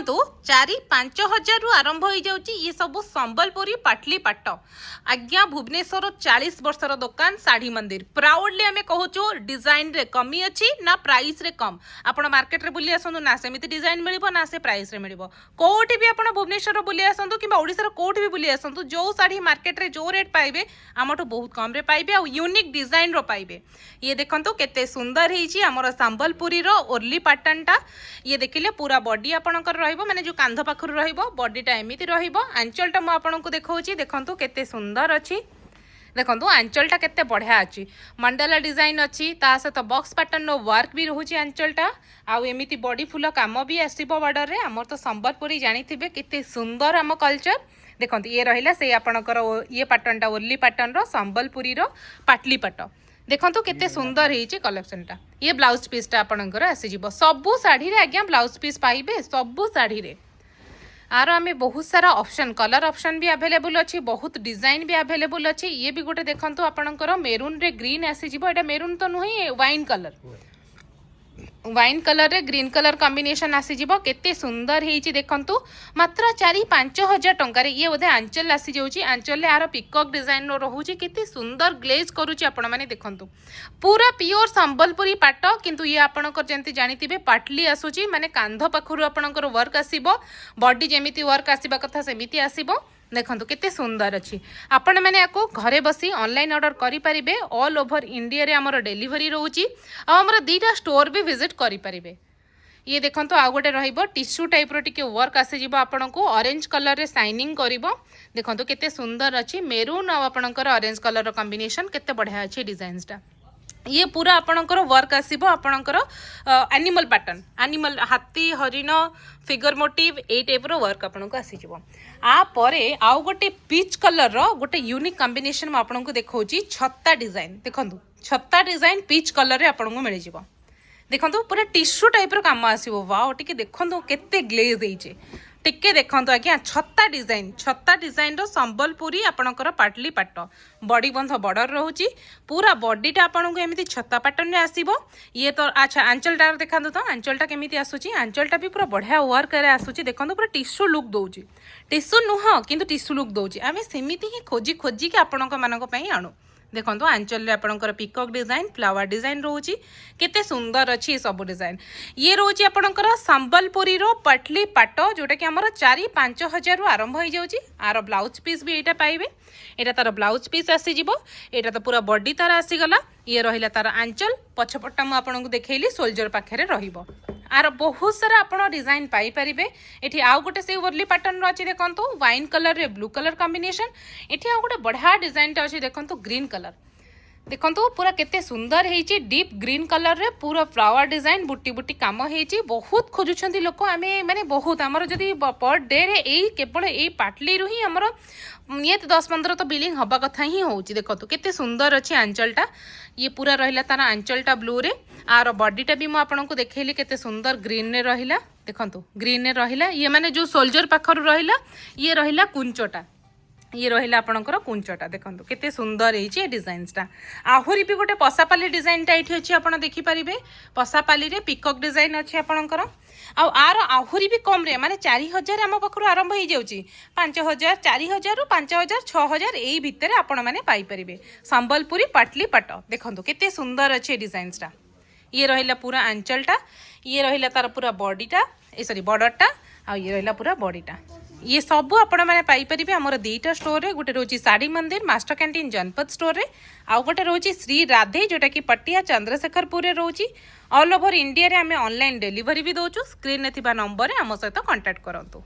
तो 4-5 हजार रु आरंभ हो जाउची ये सब संबलपुरी पाटली पाट आज्ञा भुवनेश्वर 40 वर्षर दुकान साड़ी मंदिर प्राउडली आमे कहूचो डिजाइन रे कमी अच्छी ना प्राइस रे कम आपण मार्केट रे बुली आसंतु ना सेमिति डिजाइन मिलिबो ना से प्राइस रे मिलिबो कोठी भी आपण भुवनेश्वर बुली आसंतु किबा ओडिसा रो कोठी भी बुली आसंतु जो साड़ी मार्केट रे जो रेट पाइबे हमठो बहुत कम रे पाइबे आ यूनिक डिजाइन रो पाइबे ये देखंतु केते सुंदर हेची हमर संबलपुरी रो ओरली पैटर्नटा ये देखिले पूरा बॉडी आपणकर रहइबो माने जो कांध पाखर रहइबो बॉडीटा एमिति रहइबो आंचलटा म आपणको देखौची देखंतु केते सुंदर अछि देखो आंचलटा केते बढ़िया अच्छी मंडला डिजाइन अच्छी ता सहित बॉक्स पैटर्न नो वर्क भी रोचे आंचलटा आउ एमिति बॉडी फुल काम भी आसीबो बॉर्डर रे हमर तो संबलपुरी जानिथिबे केते सुंदर हम कल्चर देखो ये रहिला से आपणकर ये पैटर्नटा ओरली पैटर्न रो संबलपुरी रो पाटली पाट देखो केते सुंदर हेची कलेक्शनटा ये ब्लाउज पीसटा आपणकर आसी जिवो सबु साड़ी रे आज्ञा ब्लाउज पीस पाइबे सबु साड़ी रे आर आमे बहुत सारा ऑप्शन कलर ऑप्शन भी अवेलेबल अच्छी बहुत डिजाइन भी अवेलेबल अच्छी ये भी गोटे देखंतु आपणकर मेरून रे ग्रीन आसी जिवो एटा मेरून तो नुही वाइन कलर रे ग्रीन कलर कॉम्बिनेशन आसी जिवो केते सुंदर हेची देखंतु मात्र 4-5 हजार टंका रे ये बोधे आंचल आसी जाउची आंचल ले आरो पिकॉक डिजाइन रो रहूची केते सुंदर ग्लेज करूची आपण माने देखंतु पूरा प्योर संबलपुरी पाट किंतु ये आपणकर जेंति जानिथिबे पाटली आसुची माने कांध पाखरु आपणकर वर्क आसीबो बॉडी जेमिति वर्क आसीबा कथा सेमिति आसीबो देखो केते सुंदर अच्छी आपण मैंने आपको घरे बसी ऑनलाइन ऑर्डर करि परिबे ऑल ओवर इंडिया रे हमर डिलीवरी रहउची आ हमर दीटा स्टोर भी विजिट करि परिबे ये देखो आ गोटे रहिबो टिश्यू टाइप रो टिके वर्क आसे जिवो आपनको ऑरेंज कलर रे शाइनिंग करिवो देखो केते सुंदर अच्छी मेरून आ आपनकर ऑरेंज कलर रो कॉम्बिनेशन केते बढ़िया अच्छी डिजाइनटा ये पूरा आपणकर वर्क आसीबो आपणकर एनिमल पैटर्न एनिमल हाथी हरिण फिगर मोटिव ए टाइप रो वर्क आपनको आसी जिवो आ परे आउ गोटे पीच कलर रो गोटे यूनिक कॉम्बिनेशन म आपनको देखौची छत्ता डिजाइन देखंतु छत्ता डिजाइन पीच कलर रे आपनको मिल जिवो देखंतु पूरा टिश्यू टाइप रो काम आसीबो वाओ टिके देखंतु केते ग्लेज देइचे टिके देखंतु आज्ञा छत्ता डिजाइन रो संबलपुरी आपणकर पाटली पाट बॉडी बंध बॉर्डर रहउची पूरा बॉडीटा आपनको एमिति छत्ता पैटर्न रे आसीबो ये तो अच्छा आंचलटा देखंतु तो आंचलटा केमिति आसुची आंचलटा भी पूरा बढ़िया वर्क रे आसुची देखंतु पूरा टिश्यू लुक दउची टिश्यू नुह किंतु टिश्यू लुक दउची आमे सेमिति ही खोजी खोजी के आपणक मानक पई आणु देखो आंचल रे आपणकर पिकॉक डिजाइन फ्लावर डिजाइन रोची केते सुंदर अच्छी सब डिजाइन ये रोची आपणकर संबलपुरी रो पटली पाट जोटा कि हमर 4-5 हजार रु आरंभ हो जाउची आर ब्लाउज पीस भी एटा पाइबे एटा तार ब्लाउज पीस आसी जिवो एटा तो पूरा बॉडी तार आसी गला ये रहिला तार आंचल पछपट्टा मु आपनकु देखैली सोल्जर पाखरे रहिबो आर बहुत सारा आपण डिजाइन पाई परिबे एठी आउ गोटे से ओरली पैटर्न रो अछि देखंतु वाइन कलर रे ब्लू कलर कॉम्बिनेशन एठी आउ गोटे बढ़िया डिजाइन टा अछि देखंतु ग्रीन कलर देखंतु पूरा केते सुंदर हेची डीप ग्रीन कलर रे पूरा फ्लावर डिजाइन बुट्टी बुट्टी काम हेची बहुत खोजुछंती लोक आमे माने बहुत हमर जदी पर डे रे एई केवल एई पाटली रु ही हमर नियत 10-15 तो बिलिंग हवा कथा ही होची देखंतु केते सुंदर अछि आंचलटा ये पूरा रहिला तार आंचलटा ब्लू रे आर बॉडीटा भी मु आपनकु देखैली केते सुंदर ग्रीन रे रहिला देखंतु ग्रीन रे रहिला ये माने जो सोल्जर पाखर रहिला ये रहिला कुंचोटा ये रहिला आपणकर कुंचटा देखंतु केते सुंदर हेची डिजाइनटा आहुरी भी गोटे पसापाली डिजाइनटा एठी अछि आपण देखि परिबे पसापाली रे पिकॉक डिजाइन अछि आपणकर आ आर आहुरी भी कम रे माने 4000 हम पखरु आरंभ हो जाउची 5000 4000 रु 5000 6000 एई भितरे आपण माने पाई परिबे संबलपुरी पाटली पाट देखंतु केते सुंदर अछि डिजाइनटा ये रहिला पूरा आंचलटा ये रहिला तार पूरा बॉडीटा ए सॉरी बॉर्डरटा आ ये रहिला पूरा बॉडीटा ये सब आपण मैंने पाइपर आमर दीटा स्टोर रे गोटे रोची साड़ी मंदिर मास्टर कैंटीन जनपद स्टोर रे आउ गोटे रोची श्री राधे जोटा कि पटिया चंद्रशेखरपुर रे रोची ऑल ओवर इंडिया रे आमे ऑनलाइन डिलीवरी भी दउछु स्क्रीन ने थिबा नंबर रे हम सहित कांटेक्ट करंतु।